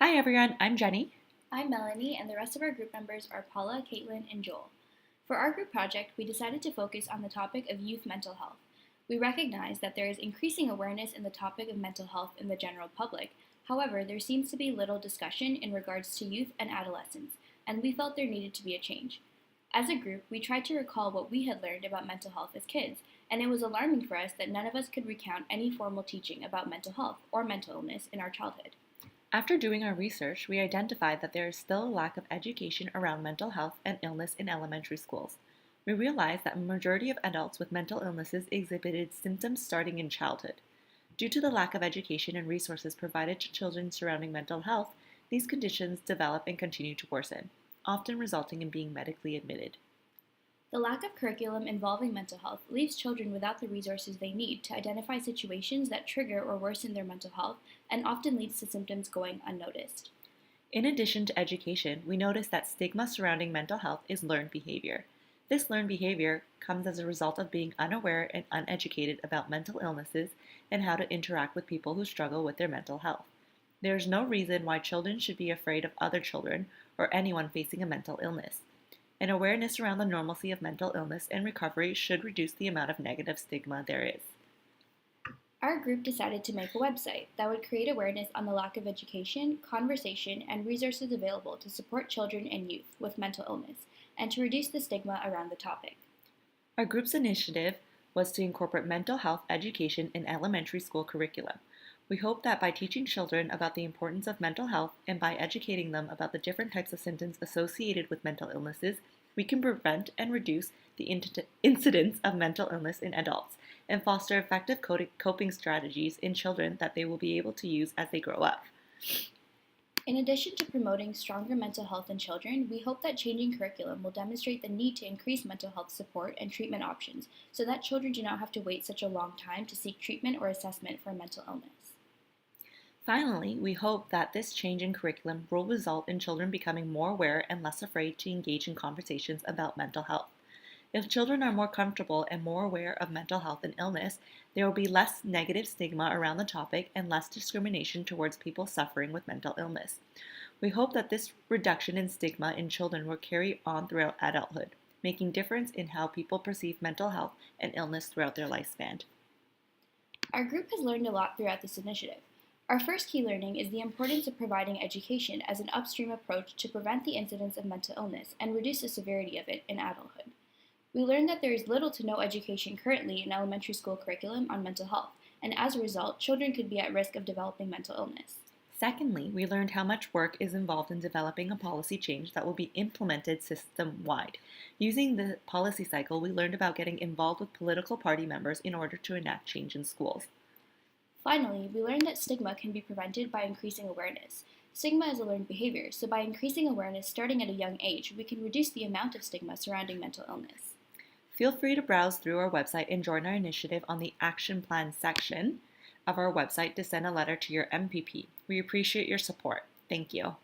Hi everyone, I'm Jenny. I'm Melanie, and the rest of our group members are Paula, Caitlin, and Joel. For our group project, we decided to focus on the topic of youth mental health. We recognize that there is increasing awareness in the topic of mental health in the general public. However, there seems to be little discussion in regards to youth and adolescents, and we felt there needed to be a change. As a group, we tried to recall what we had learned about mental health as kids, and it was alarming for us that none of us could recount any formal teaching about mental health or mental illness in our childhood. After doing our research, we identified that there is still a lack of education around mental health and illness in elementary schools. We realized that a majority of adults with mental illnesses exhibited symptoms starting in childhood. Due to the lack of education and resources provided to children surrounding mental health, these conditions develop and continue to worsen, often resulting in being medically admitted. The lack of curriculum involving mental health leaves children without the resources they need to identify situations that trigger or worsen their mental health and often leads to symptoms going unnoticed. In addition to education, we noticed that stigma surrounding mental health is learned behavior. This learned behavior comes as a result of being unaware and uneducated about mental illnesses and how to interact with people who struggle with their mental health. There is no reason why children should be afraid of other children or anyone facing a mental illness. An awareness around the normalcy of mental illness and recovery should reduce the amount of negative stigma there is. Our group decided to make a website that would create awareness on the lack of education, conversation, and resources available to support children and youth with mental illness and to reduce the stigma around the topic. Our group's initiative was to incorporate mental health education in elementary school curriculum. We hope that by teaching children about the importance of mental health and by educating them about the different types of symptoms associated with mental illnesses, we can prevent and reduce the incidence of mental illness in adults and foster effective coping strategies in children that they will be able to use as they grow up. In addition to promoting stronger mental health in children, we hope that changing curriculum will demonstrate the need to increase mental health support and treatment options so that children do not have to wait such a long time to seek treatment or assessment for mental illness. Finally, we hope that this change in curriculum will result in children becoming more aware and less afraid to engage in conversations about mental health. If children are more comfortable and more aware of mental health and illness, there will be less negative stigma around the topic and less discrimination towards people suffering with mental illness. We hope that this reduction in stigma in children will carry on throughout adulthood, making difference in how people perceive mental health and illness throughout their lifespan. Our group has learned a lot throughout this initiative. Our first key learning is the importance of providing education as an upstream approach to prevent the incidence of mental illness and reduce the severity of it in adulthood. We learned that there is little to no education currently in elementary school curriculum on mental health, and as a result, children could be at risk of developing mental illness. Secondly, we learned how much work is involved in developing a policy change that will be implemented system-wide. Using the policy cycle, we learned about getting involved with political party members in order to enact change in schools. Finally, we learned that stigma can be prevented by increasing awareness. Stigma is a learned behavior, so by increasing awareness starting at a young age, we can reduce the amount of stigma surrounding mental illness. Feel free to browse through our website and join our initiative on the Action Plan section of our website to send a letter to your MPP. We appreciate your support. Thank you.